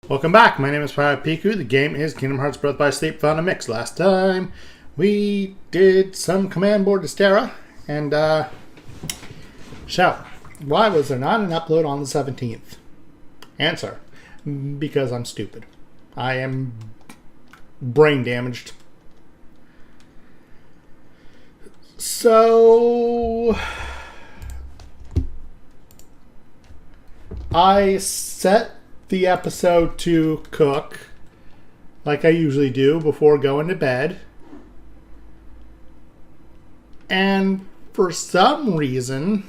Welcome back. My name is Pirate Piku. The game is Kingdom Hearts Birth by Sleep Found a Mix. Last time we did some command board Astera, and so why was there not an upload on the 17th? Answer: because I'm stupid. I am brain damaged. So I set the episode to cook like I usually do before going to bed, and for some reason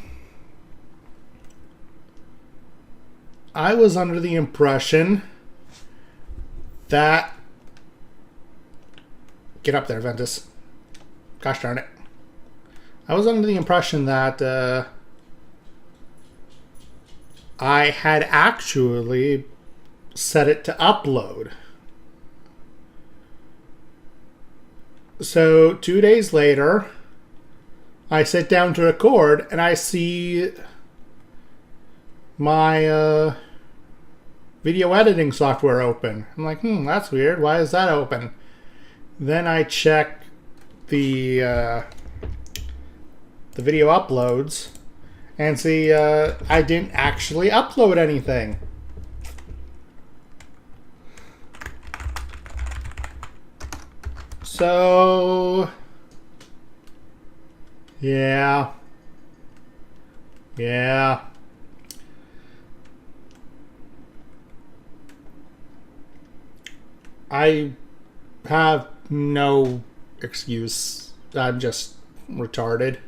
I was under the impression that get up there, Ventus, gosh darn it, I was under the impression that I had actually set it to upload. So 2 days later, I sit down to record and I see my video editing software open. I'm like, that's weird. Why is that open? Then I check the video uploads and see I didn't actually upload anything. So yeah. I have no excuse. I'm just retarded.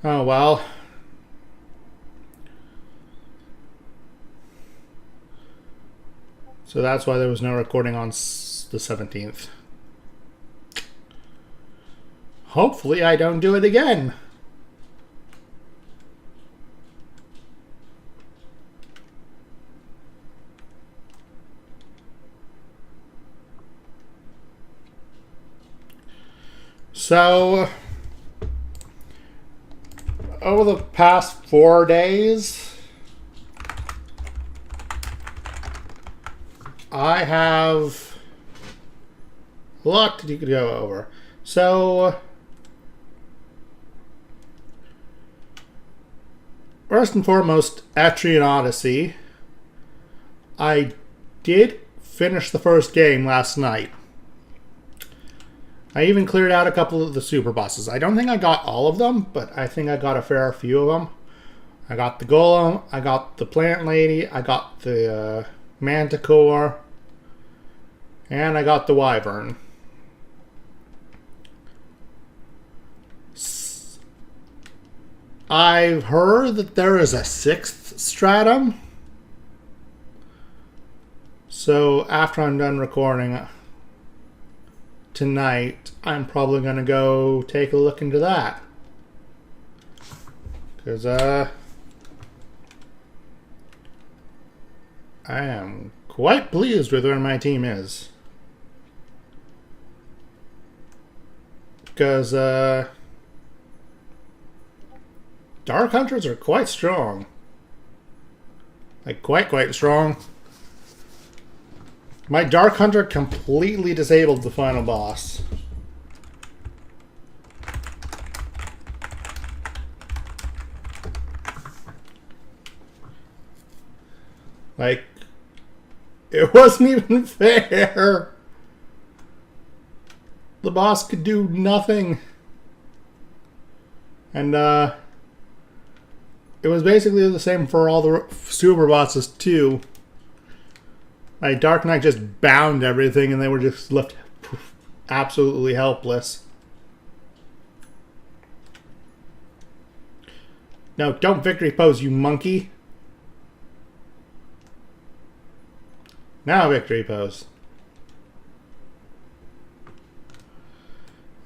Oh well. So that's why there was no recording on the 17th. Hopefully I don't do it again. So over the past 4 days, I have a lot to go over. So first and foremost, Etrian Odyssey. I did finish the first game last night. I even cleared out a couple of the super bosses. I don't think I got all of them, but I think I got a fair few of them. I got the Golem, I got the Plant Lady, I got the Manticore, and I got the Wyvern. I've heard that there is a 6th stratum. So after I'm done recording tonight, I'm probably going to go take a look into that. Because I am quite pleased with where my team is. Because Dark Hunters are quite strong. Like quite strong. My Dark Hunter completely disabled the final boss. Like, it wasn't even fair. The boss could do nothing. And it was basically the same for all the super bosses too. Like, Dark Knight just bound everything and they were just left absolutely helpless. No, don't victory pose, you monkey. Now victory pose.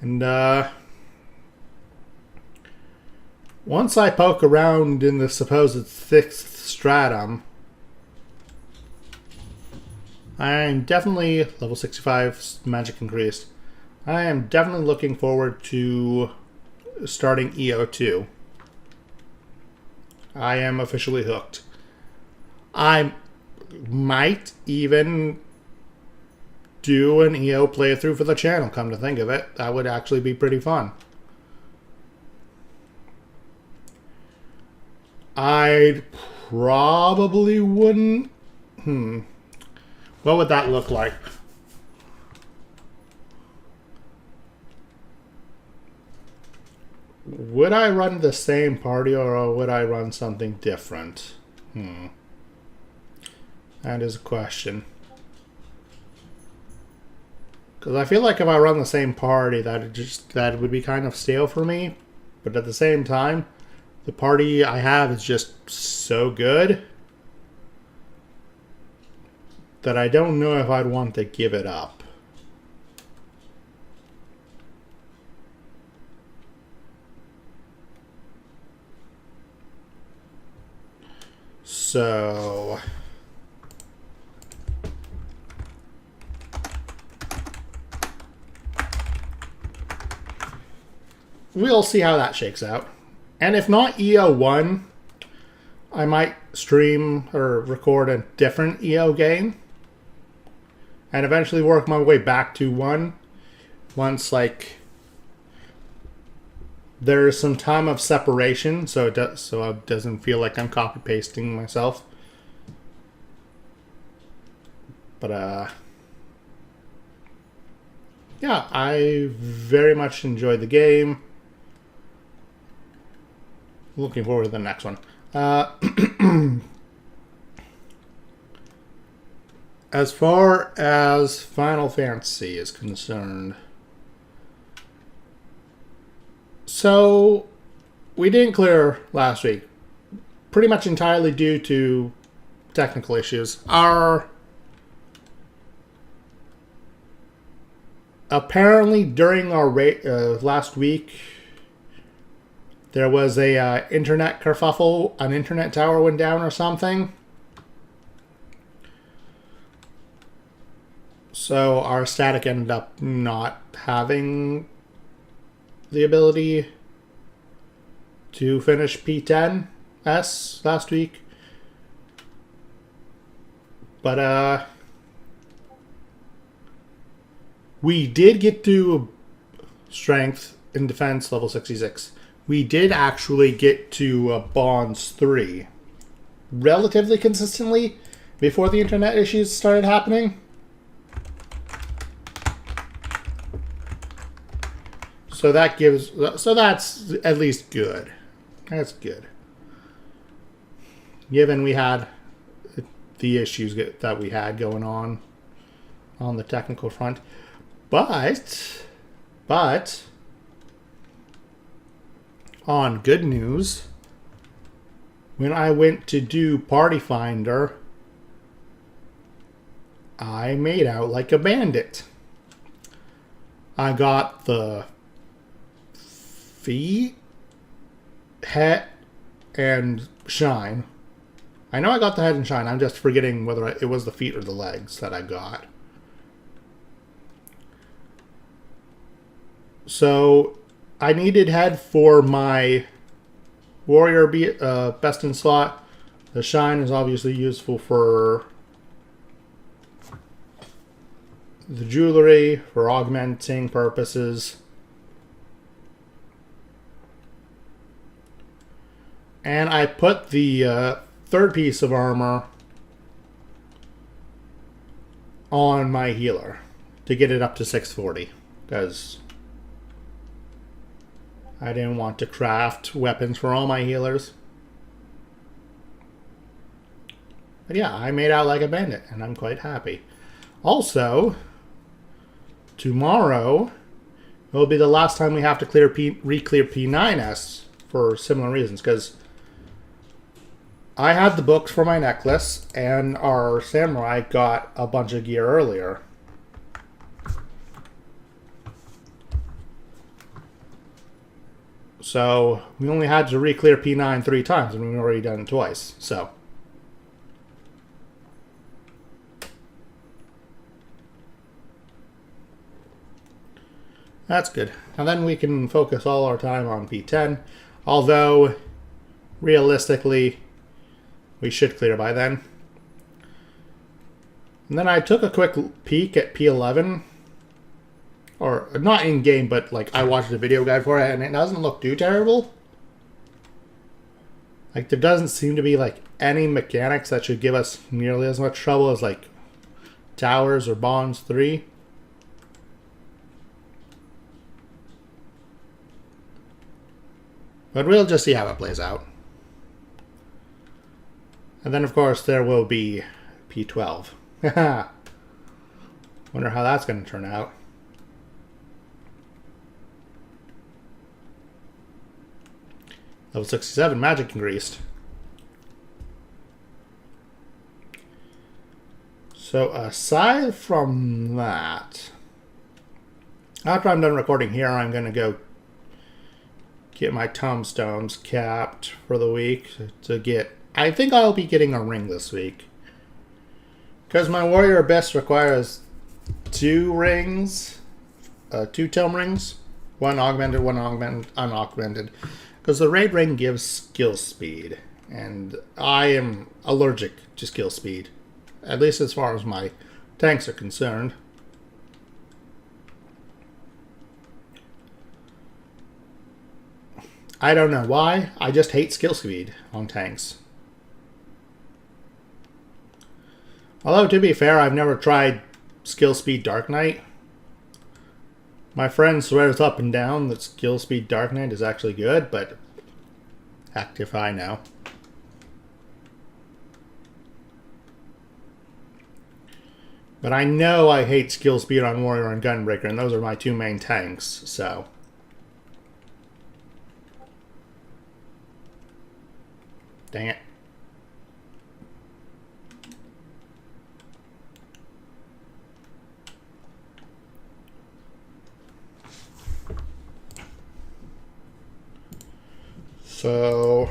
And once I poke around in the supposed 6th stratum, I'm definitely level 65 magic increased. I am definitely looking forward to starting EO2. I am officially hooked. I might even do an EO playthrough for the channel, come to think of it. That would actually be pretty fun. I probably wouldn't. What would that look like? Would I run the same party or would I run something different? That is a question. Because I feel like if I run the same party, that would be kind of stale for me. But at the same time, the party I have is just so good that I don't know if I'd want to give it up. So we'll see how that shakes out. And if not EO1, I might stream or record a different EO game and eventually work my way back to 1 once, like, there's some time of separation, so it doesn't feel like I'm copy pasting myself. But yeah, I very much enjoyed the game. Looking forward to the next one. As far as Final Fantasy is concerned, so we didn't clear last week, pretty much entirely due to technical issues. Apparently during our last week, there was a internet kerfuffle. An internet tower went down or something. So our static ended up not having the ability to finish P10S last week. But we did get to strength in defense level 66. We did actually get to Bonds 3 relatively consistently before the internet issues started happening. So that's at least good. That's good. Given we had the issues that we had going on the technical front. But on good news, when I went to do Party Finder, I made out like a bandit. I got the feet, head, and shine. I know I got the head and shine. I'm just forgetting whether it was the feet or the legs that I got. So I needed head for my warrior best in slot. The shine is obviously useful for the jewelry, for augmenting purposes. And I put the third piece of armor on my healer to get it up to 640, because I didn't want to craft weapons for all my healers. But yeah, I made out like a bandit, and I'm quite happy. Also, tomorrow will be the last time we have to re-clear P9S for similar reasons, because I had the books for my necklace, and our samurai got a bunch of gear earlier. So we only had to re-clear P9 3 times, and we've already done it twice. So that's good. And then we can focus all our time on P10. Although, realistically, we should clear by then. And then I took a quick peek at P11. Or, not in-game, but like I watched a video guide for it, and it doesn't look too terrible. Like, there doesn't seem to be like any mechanics that should give us nearly as much trouble as like Towers or Bonds 3. But we'll just see how it plays out. And then, of course, there will be P12. Wonder how that's going to turn out. Level 67, magic increased. So, aside from that, after I'm done recording here, I'm going to go get my tombstones capped for the week to get... I think I'll be getting a ring this week. Because my warrior best requires 2 rings. 2 tome rings. One augmented, one unaugmented. Because the raid ring gives skill speed. And I am allergic to skill speed. At least as far as my tanks are concerned. I don't know why. I just hate skill speed on tanks. Although, to be fair, I've never tried skill speed Dark Knight. My friend swears up and down that skill speed Dark Knight is actually good, but heck if I know. But I know I hate skill speed on Warrior and Gunbreaker, and those are my 2 main tanks, so... Dang it. So...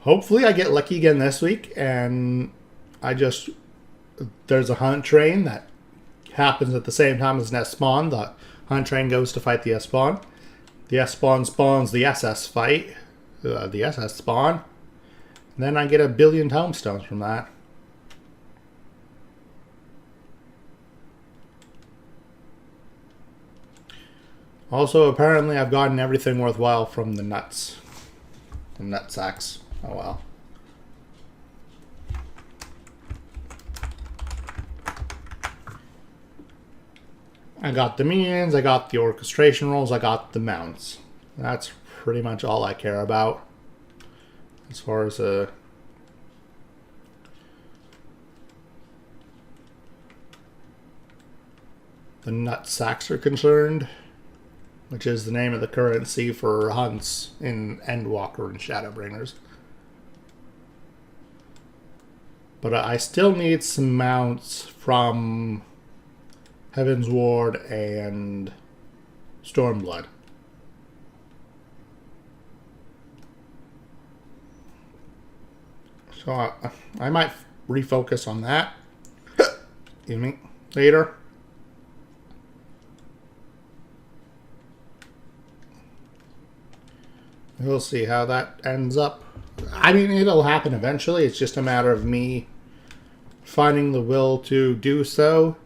Hopefully I get lucky again this week, and there's a hunt train that happens at the same time as an S spawn. The hunt train goes to fight the S spawn. The S spawn spawns the SS fight, the SS spawn. And then I get 1 billion tombstones from that. Also, apparently I've gotten everything worthwhile from the nuts. The nut sacks. Oh well. I got the minions, I got the orchestration rolls, I got the mounts. That's pretty much all I care about. As far as the nut sacks are concerned. Which is the name of the currency for hunts in Endwalker and Shadowbringers. But I still need some mounts from Heaven's Ward and Stormblood. So I might refocus on that. Excuse me. Later. We'll see how that ends up. I mean, it'll happen eventually. It's just a matter of me finding the will to do so.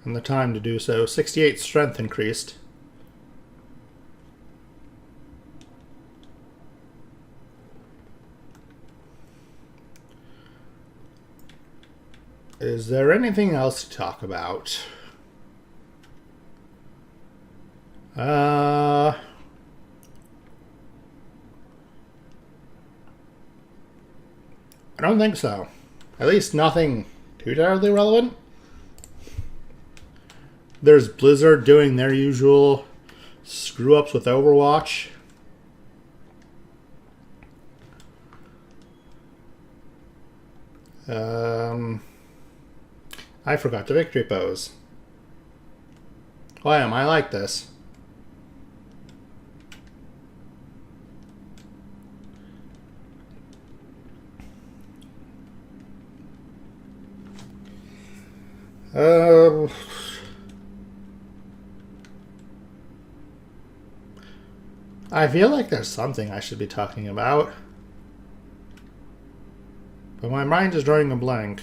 And the time to do so. 68 strength increased. Is there anything else to talk about? I don't think so. At least nothing too terribly relevant. There's Blizzard doing their usual screw-ups with Overwatch. I forgot the victory pose. Why am I like this? Uh, I feel like there's something I should be talking about, but my mind is drawing a blank.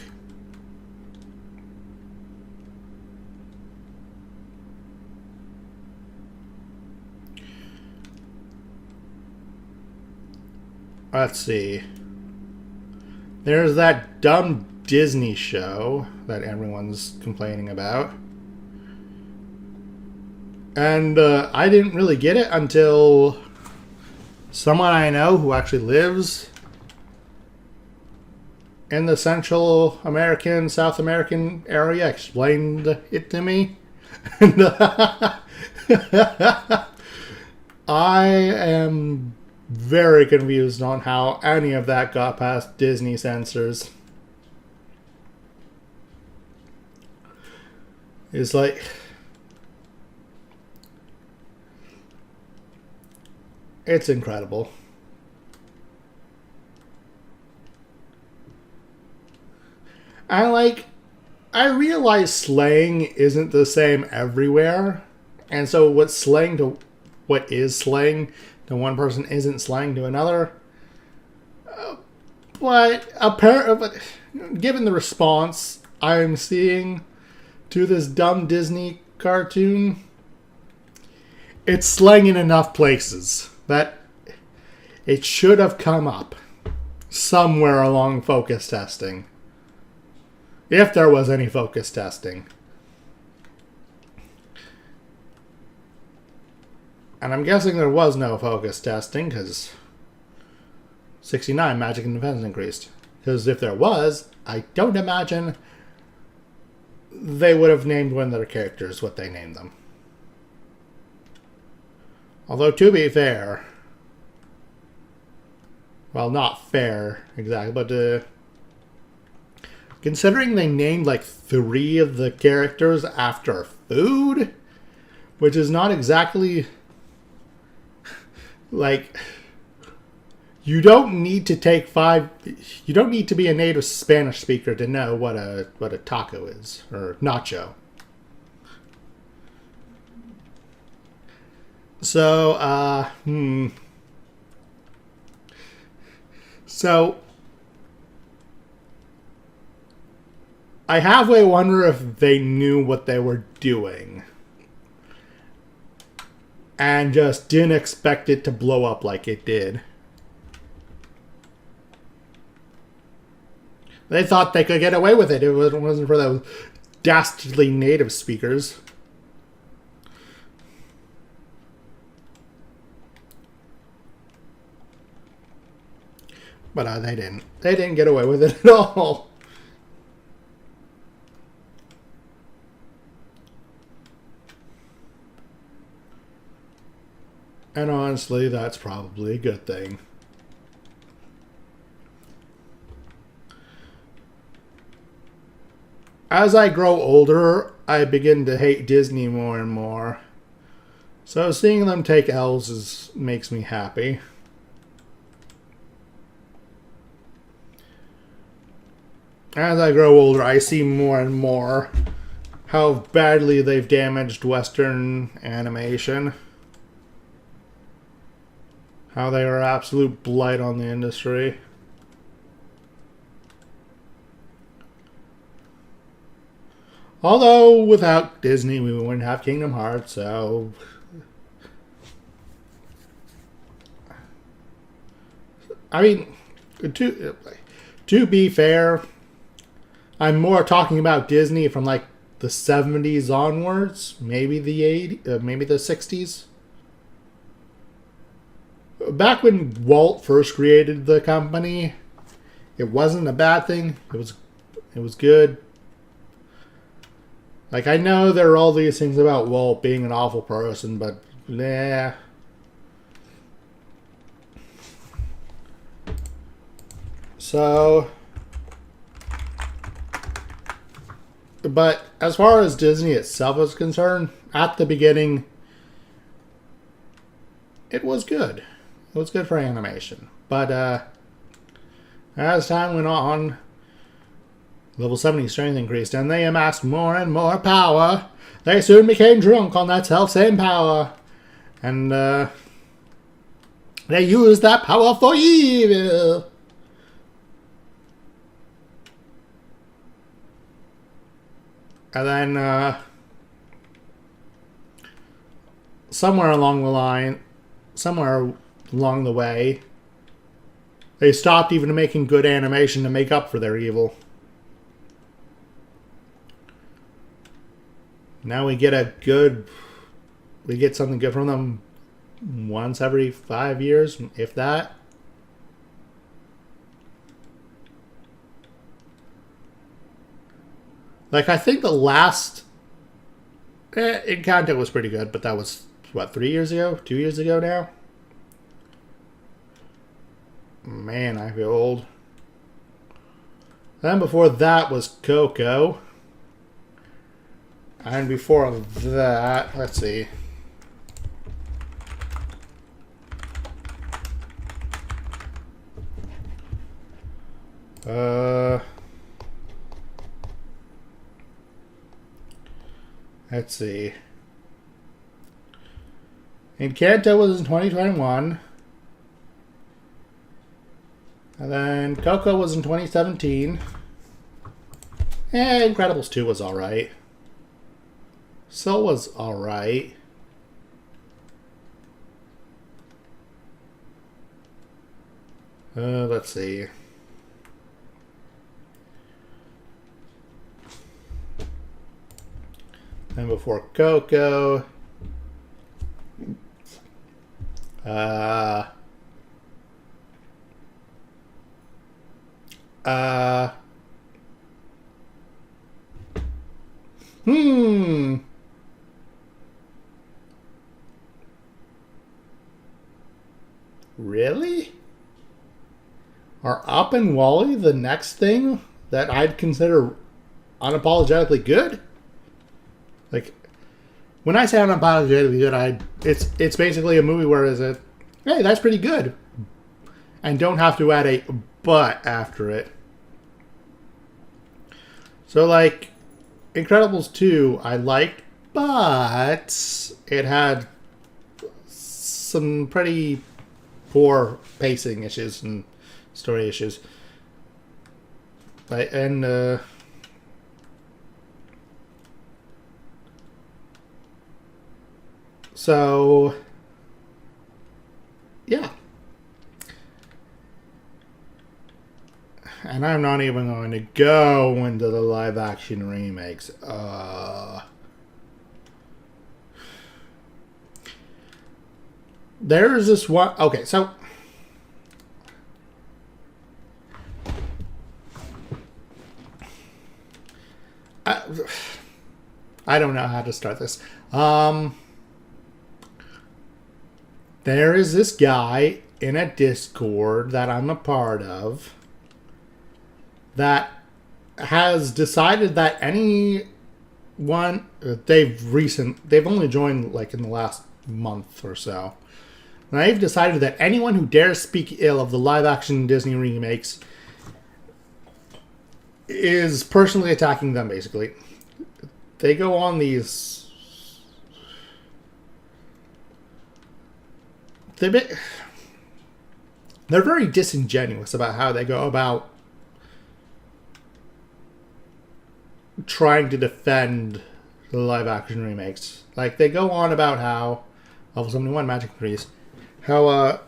Let's see. There's that dumb Disney show that everyone's complaining about. And I didn't really get it until someone I know who actually lives in the Central American, South American area explained it to me. And I am very confused on how any of that got past Disney censors. It's like, it's incredible. I realize slang isn't the same everywhere, and so what is slang to one person isn't slang to another. But given the response I'm seeing to this dumb Disney cartoon, it's slang in enough places that it should have come up somewhere along focus testing. If there was any focus testing. And I'm guessing there was no focus testing because 69 magic and defense increased. Because if there was, I don't imagine they would have named one of their characters what they named them. Although, to be fair, well, not fair exactly, but considering they named like 3 of the characters after food, which is not exactly like, you don't need to take 5. You don't need to be a native Spanish speaker to know what a taco is or nacho. So, So, I halfway wonder if they knew what they were doing and just didn't expect it to blow up like it did. They thought they could get away with it if it wasn't for those dastardly native speakers. But they didn't. They didn't get away with it at all. And honestly, that's probably a good thing. As I grow older, I begin to hate Disney more and more. So seeing them take L's makes me happy. As I grow older, I see more and more how badly they've damaged Western animation. How they are absolute blight on the industry. Although, without Disney, we wouldn't have Kingdom Hearts, so... I mean, to be fair, I'm more talking about Disney from like the 70s onwards, maybe the 80s, maybe the 60s. Back when Walt first created the company, it wasn't a bad thing. It was good. Like, I know there are all these things about Walt being an awful person, but nah. So, but as far as Disney itself is concerned, at the beginning, it was good. It was good for animation. But as time went on, Level 70 strength increased, and they amassed more and more power. They soon became drunk on that self-same power. And, they used that power for evil. And then, somewhere along the way, they stopped even making good animation to make up for their evil. Now we get something good from them once every 5 years, if that. Like, I think the last Encanto was pretty good, but that was, what, 3 years ago? 2 years ago now? Man, I feel old. Then before that was Coco. And before that, let's see. Let's see. Encanto was in 2021. And then Coco was in 2017. And Incredibles 2 was alright. So was alright. Let's see. And before Coco, Really? Are Up and Wally the next thing that I'd consider unapologetically good? Like, when I say unapologetically good, it's basically a movie where is it, hey, that's pretty good, and don't have to add a but after it. So, like, Incredibles 2, I liked, but it had some pretty poor pacing issues and story issues. And so, yeah. And I'm not even going to go into the live action remakes. There's this one. Okay, so I don't know how to start this. There is this guy in a Discord that I'm a part of that has decided that anyone they've only joined like in the last month or so. And they've decided that anyone who dares speak ill of the live-action Disney remakes is personally attacking them, basically. They go on these... They're very disingenuous about how they go about trying to defend the live-action remakes. Like, they go on about how... Level 71 Magic Increase. How,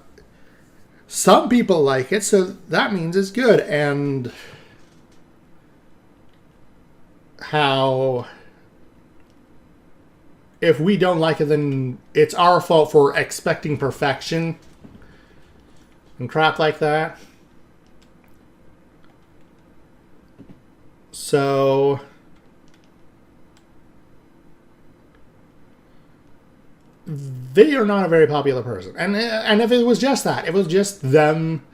some people like it, so that means it's good. And how if we don't like it, then it's our fault for expecting perfection and crap like that. So they are not a very popular person. And if it was just that, if it was just them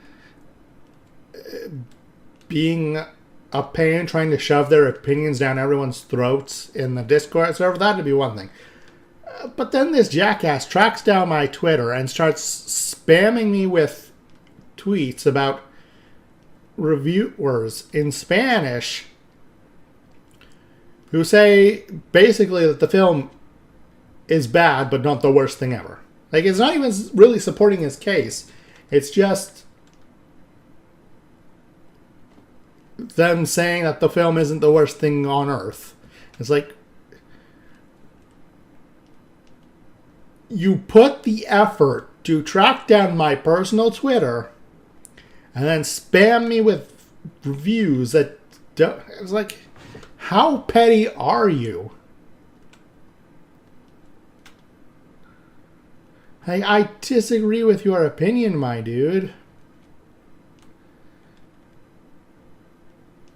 being a pain, trying to shove their opinions down everyone's throats in the Discord server, that'd be one thing. But then this jackass tracks down my Twitter and starts spamming me with tweets about reviewers in Spanish who say basically that the film is bad, but not the worst thing ever. Like, it's not even really supporting his case. It's just them saying that the film isn't the worst thing on earth. It's like, you put the effort to track down my personal Twitter and then spam me with reviews that don't... It's like, how petty are you? I disagree with your opinion, my dude.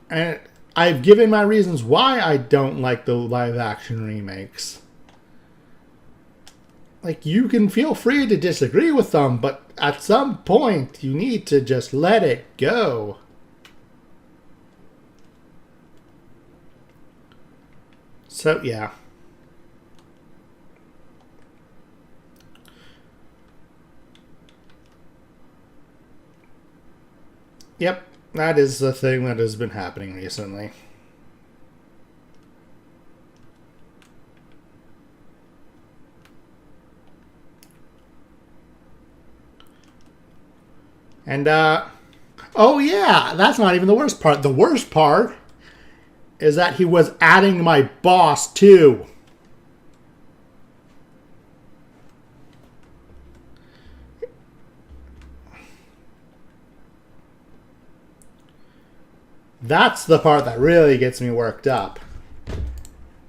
And I've given my reasons why I don't like the live-action remakes. Like, you can feel free to disagree with them, but at some point, you need to just let it go. So, yeah. Yep, that is the thing that has been happening recently. And, oh yeah, that's not even the worst part. The worst part is that he was adding my boss too. That's the part that really gets me worked up.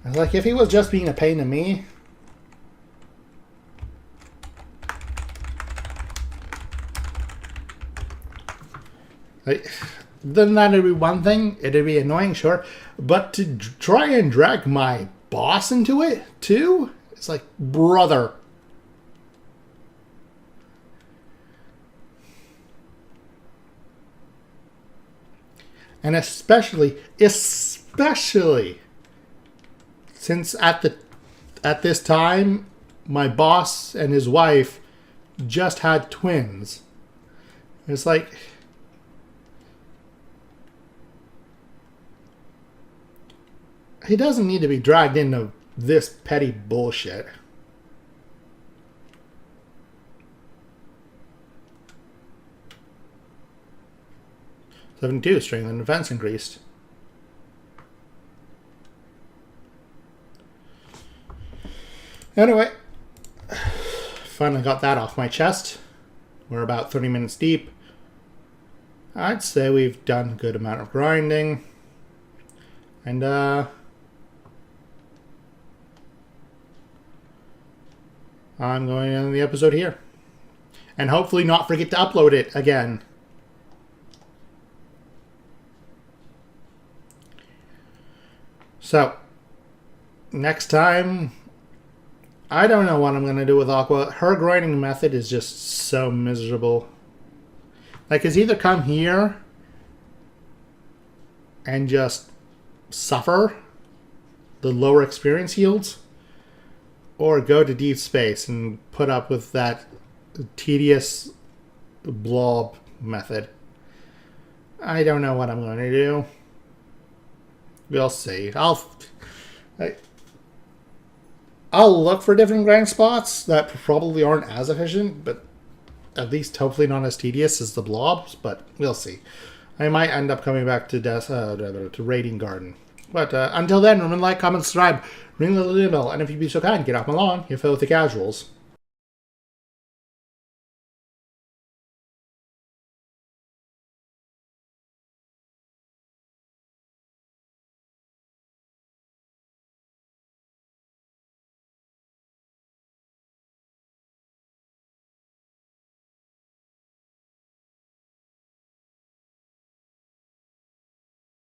I was like, if he was just being a pain to me... then that'd be one thing. It'd be annoying, sure. But to try and drag my boss into it, too? It's like, brother. And especially, since at this time, my boss and his wife just had twins. It's like... he doesn't need to be dragged into this petty bullshit. 72, strength and defense increased. Anyway, finally got that off my chest. We're about 30 minutes deep. I'd say we've done a good amount of grinding. And, I'm going to end the episode here. And hopefully not forget to upload it again. So, next time, I don't know what I'm going to do with Aqua. Her grinding method is just so miserable. Like, it's either come here and just suffer the lower experience yields, or go to deep space and put up with that tedious blob method. I don't know what I'm going to do. We'll see. I'll look for different grind spots that probably aren't as efficient, but at least hopefully not as tedious as the blobs, but we'll see. I might end up coming back to Raiding Garden. But until then, remember to like, comment, subscribe, ring the little bell, and if you'd be so kind, get off my lawn, you filthy casuals.